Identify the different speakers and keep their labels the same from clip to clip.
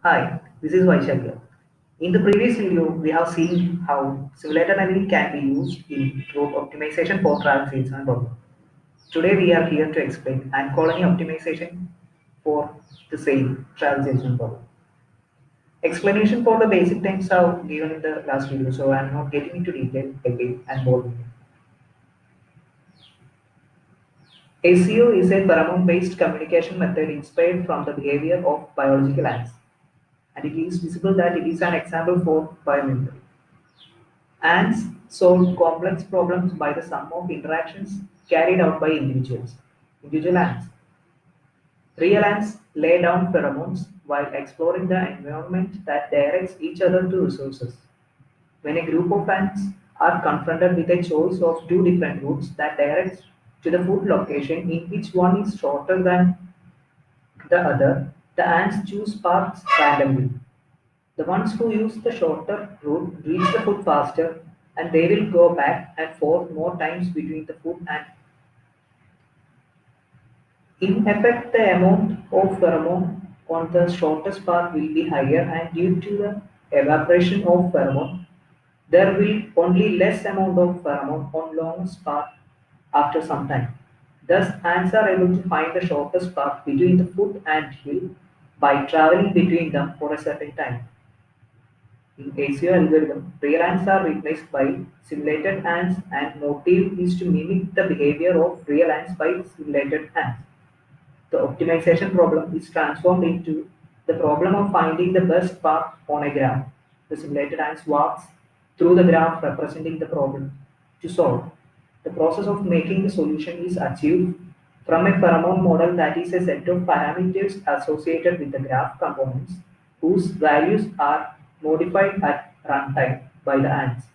Speaker 1: Hi, this is Vaishakya. In the previous video, we have seen how simulated learning can be used in route optimization for travel salesman problem. Today, we are here to explain and colony optimization for the same travel salesman problem. Explanation for the basic things are given in the last video, so I am not getting into detail again and more. ACO is a pheromone-based communication method inspired from the behavior of biological ants, and it is visible that it is an example for biomimicry. Ants solve complex problems by the sum of interactions carried out by individual ants. Real ants lay down pheromones while exploring the environment that directs each other to resources. When a group of ants are confronted with a choice of two different routes that direct to the food location in which one is shorter than the other, the ants choose paths randomly. The ones who use the shorter route reach the food faster, and they will go back and forth more times between the food and in effect the amount of pheromone on the shortest path will be higher, and due to the evaporation of pheromone there will only less amount of pheromone on longest path after some time. Thus ants are able to find the shortest path between the food and hill by traveling between them for a certain time. In ACO algorithm, real ants are replaced by simulated ants, and motive is to mimic the behavior of real ants by simulated ants. The optimization problem is transformed into the problem of finding the best path on a graph. The simulated ants walks through the graph representing the problem to solve. The process of making the solution is achieved from a pheromone model, that is a set of parameters associated with the graph components whose values are modified at runtime by the ants.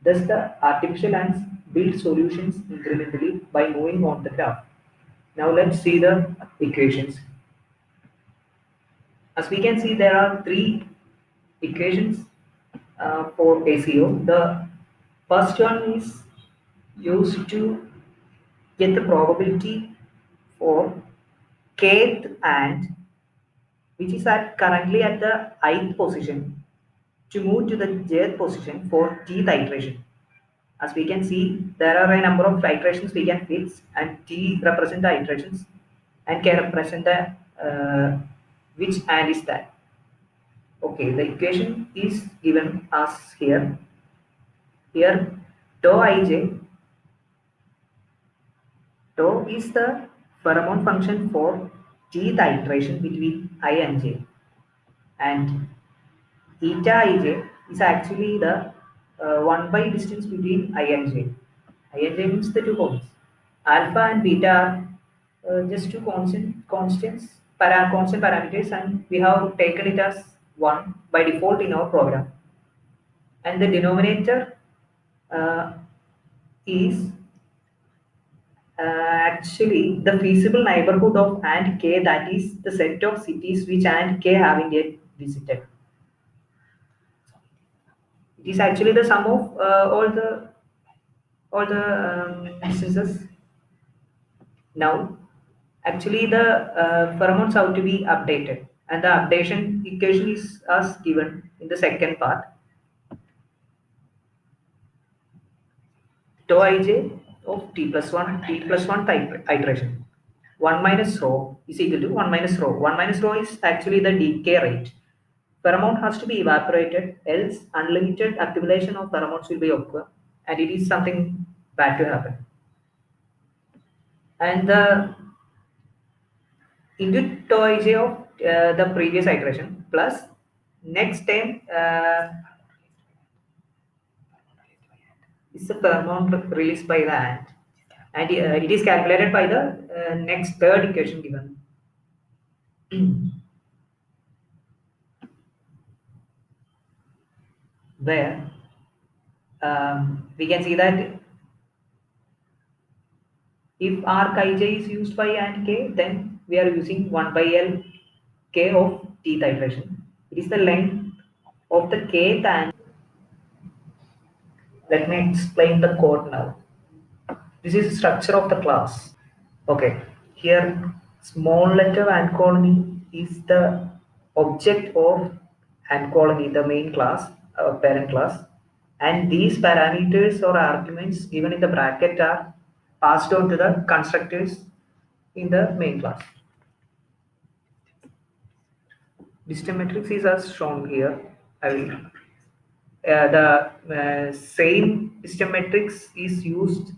Speaker 1: Thus, the artificial ants build solutions incrementally by moving on the graph. Now let's see the equations. As we can see, there are three equations for ACO. The first one is used to get the probability for kth ant, which is currently at the ith position, to move to the jth position for tth iteration. As we can see, there are a number of iterations we can fix, and t represent the iterations and k represent the which and is that. Okay, the equation is given as here. Here, tau ij, tau is the pheromone function for tth iteration between I and j, and eta ij is actually the 1 by distance between I and j. I and j means the two points. Alpha and beta are just two constant parameters, and we have taken it as 1 by default in our program. And the denominator uh, is actually the feasible neighborhood of ant k, that is the set of cities which ant k haven't yet visited. It is actually the sum of all the distances. Now, actually the pheromones have to be updated, and the updation equation is as given in the second part. Tau ij of t plus 1 type iteration. 1 minus rho is equal to 1 minus rho. 1 minus rho is actually the decay rate. Pheromone has to be evaporated, else unlimited accumulation of pheromones will be occur, and it is something bad to happen. And the into tau ij of the previous iteration plus next time is the pheromone released by the ant, and it is calculated by the next third equation given. Where we can see that if arc ij is used by ant k, then we are using 1 by L k of tth iteration. It is the length of the kth ant. Let me explain the code now. This is the structure of the class. Okay, here small letter ant colony is the object of ant colony, the main class, parent class, and these parameters or arguments given in the bracket are passed on to the constructors in the main class. Distant matrix is as shown here. I will the same system matrix is used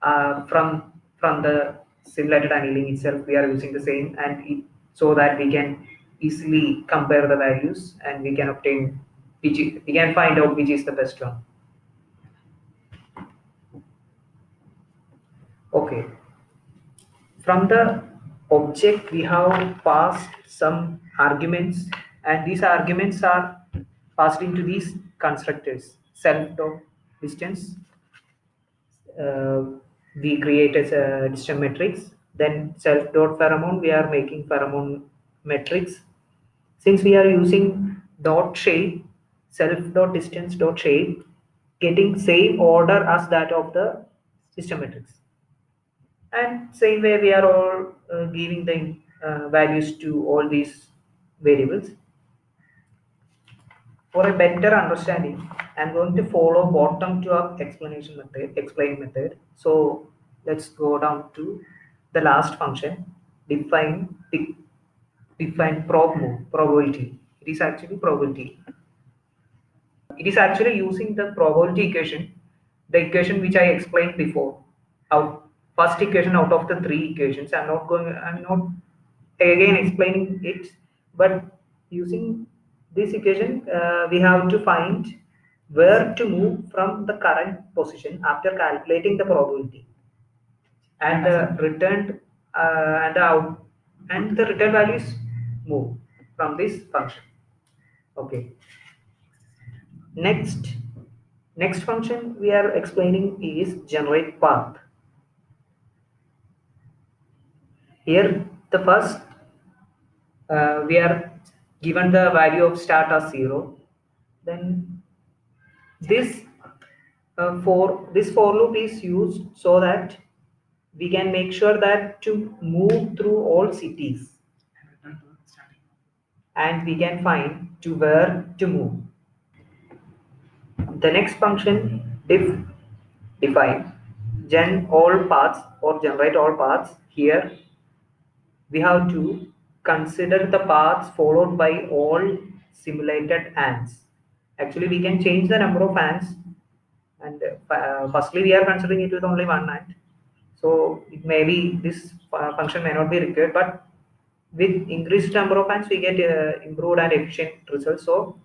Speaker 1: from the simulated annealing itself. We are using the same, and so that we can easily compare the values and we can obtain we can find out which is the best one. Okay, from the object we have passed some arguments, and these arguments are passed into these constructors: self dot distance, uh, we create a distant matrix. Then self dot pheromone, we are making pheromone matrix. Since we are using dot shape, self dot distance dot shape, getting same order as that of the system matrix. And same way we are all giving the values to all these variables. For a better understanding, I'm going to follow bottom to up explanation method, explain method. So let's go down to the last function, define define probability. It is actually probability. It is actually using the probability equation, the equation which I explained before. Out first equation out of the three equations. I'm not again explaining it, but using this equation, we have to find where to move from the current position after calculating the probability, and the returned and the out and the return values move from this function. Okay. Next function we are explaining is generate path. Here the first we are given the value of start as 0. Then this for loop is used so that we can make sure that to move through all cities, and we can find to where to move. The next function define gen all paths or generate all paths. Here we have to consider the paths followed by all simulated ants. Actually, we can change the number of ants, and firstly we are considering it with only one ant. So it may be this function may not be required, but with increased number of ants we get improved and efficient results. So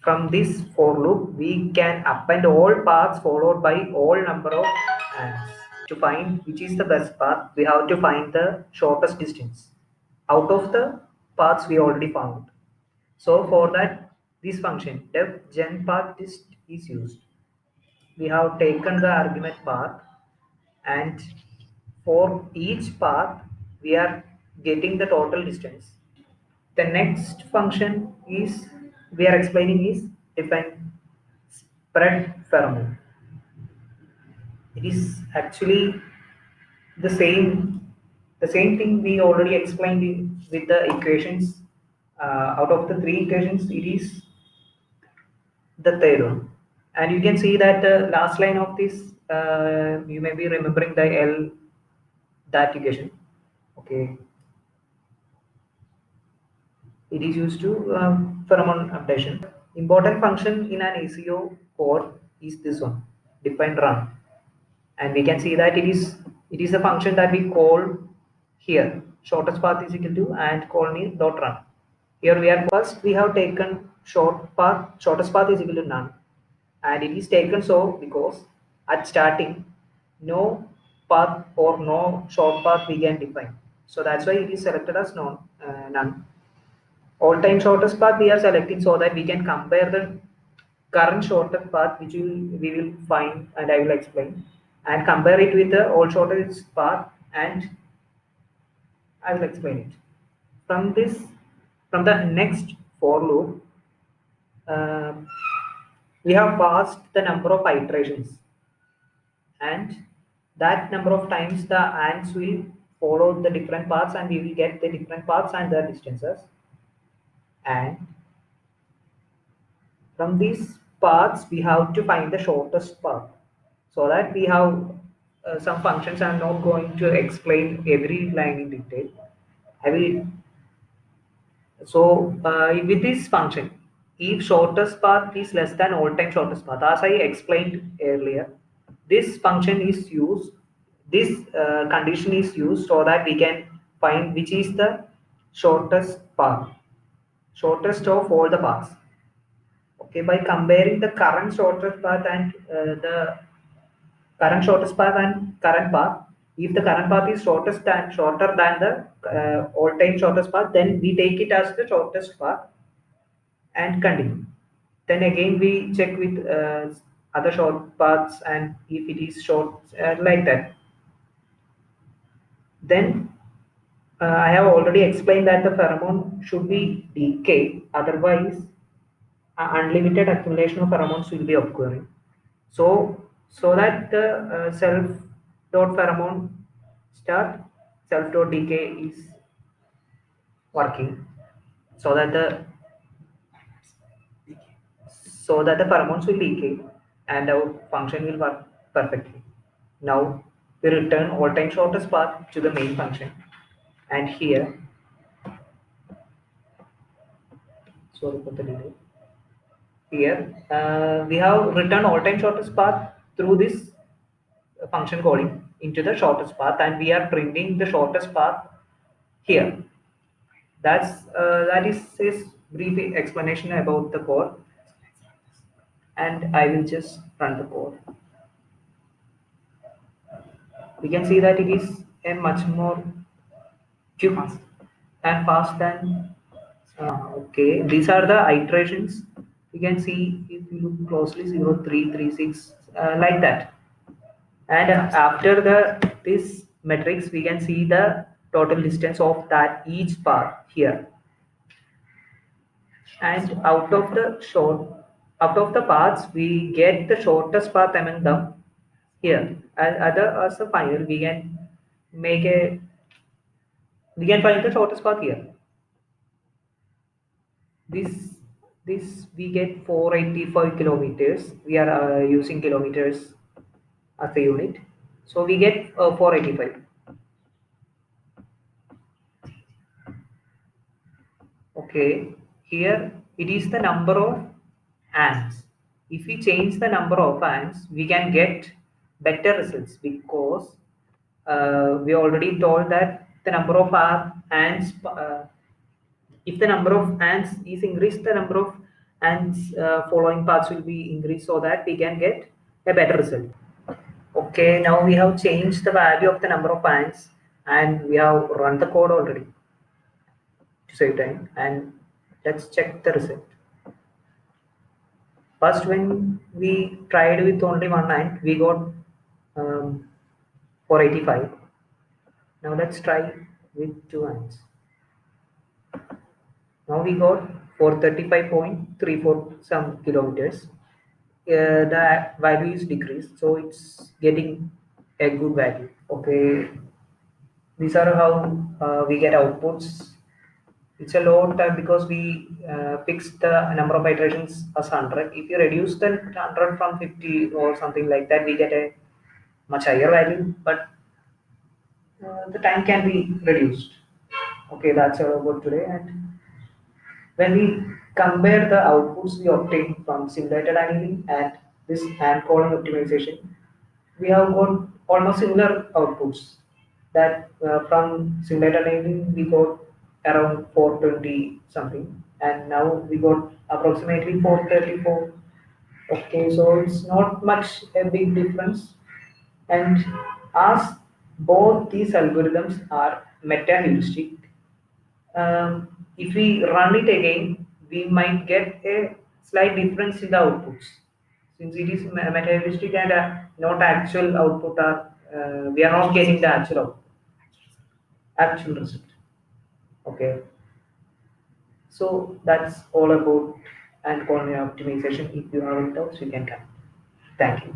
Speaker 1: from this for loop, we can append all paths followed by all number of ants. To find which is the best path, we have to find the shortest distance out of the paths we already found. So for that, this function def gen path is used. We have taken the argument path, and for each path, we are getting the total distance. The next function is we are explaining is define spread pheromone. It is actually the same thing we already explained with the equations. Out of the three equations, it is the third one. And you can see that the last line of this, you may be remembering the L that equation. Okay, it is used to pheromone updation. Important function in an ACO core is this one, define run, and we can see that it is a function that we call here. Shortest path is equal to and colony dot run. Here we are first we have taken shortest path is equal to none, and it is taken so because at starting no path or no short path we can define. So that's why it is selected as none. All time shortest path we are selecting so that we can compare the current shortest path which we will find, and I will explain, and compare it with the all shortest path, and I will explain it. From the next for loop, um, we have passed the number of iterations, and that number of times the ants will follow the different paths, and we will get the different paths and their distances. and from these paths we have to find the shortest path. So that we have some functions. I'm not going to explain every line in detail. I will. So with this function, if shortest path is less than all time shortest path, as I explained earlier, this function is used, this condition is used so that we can find which is the shortest path, shortest of all the paths. Okay, by comparing the current shortest path and the current shortest path and current path, if the current path is shortest and shorter than the all time shortest path, then we take it as the shortest path and continue. Then again we check with other short paths, and if it is short like that, then I have already explained that the pheromone should be decay, otherwise unlimited accumulation of pheromones will be occurring. So that the self dot pheromone start, self dot decay is working, so that the pheromones will decay and our function will work perfectly. Now we return all time shortest path to the main function, and here, sorry for the delay. Here we have returned all time shortest path through this function calling into the shortest path, and we are printing the shortest path here. That is his brief explanation about the code, and I will just run the code. We can see that it is a much more quick and fast than okay. These are the iterations. You can see if you look closely, 0, 3, 3, 6, like that. And after the this matrix, we can see the total distance of that each path here. And out of the paths, we get the shortest path among them here. As a final, make a we can find the shortest path here. This we get 485 kilometers. We are using kilometers as a unit, so we get 485. Okay, here it is the number of ants. If we change the number of ants, we can get better results, because we already told that the number of ants, if the number of ants is increased, the number of ants following paths will be increased, so that we can get a better result. Okay, now we have changed the value of the number of ants, and we have run the code already to save time, and let's check the result. First, when we tried with only one ant, we got 485. Now let's try with two ants. Now we got 435.34 some kilometers. The value is decreased, so it's getting a good value. Okay, these are how we get outputs. It's a lot because we fixed the number of iterations as 100. If you reduce the 100 from 50 or something like that, we get a much higher value, but the time can be reduced. Okay, that's all about today. And when we compare the outputs we obtain from simulated annealing and this hand calling optimization, we have got almost similar outputs. That from simulated annealing we got around 420 something, and now we got approximately 434. Okay, so it's not much a big difference. And as both these algorithms are meta-heuristic, if we run it again, we might get a slight difference in the outputs. Since it is meta-heuristic and not actual output, we are not getting the actual result. Okay, so that's all about and colony optimization. If you have any doubts, you can come. Thank you.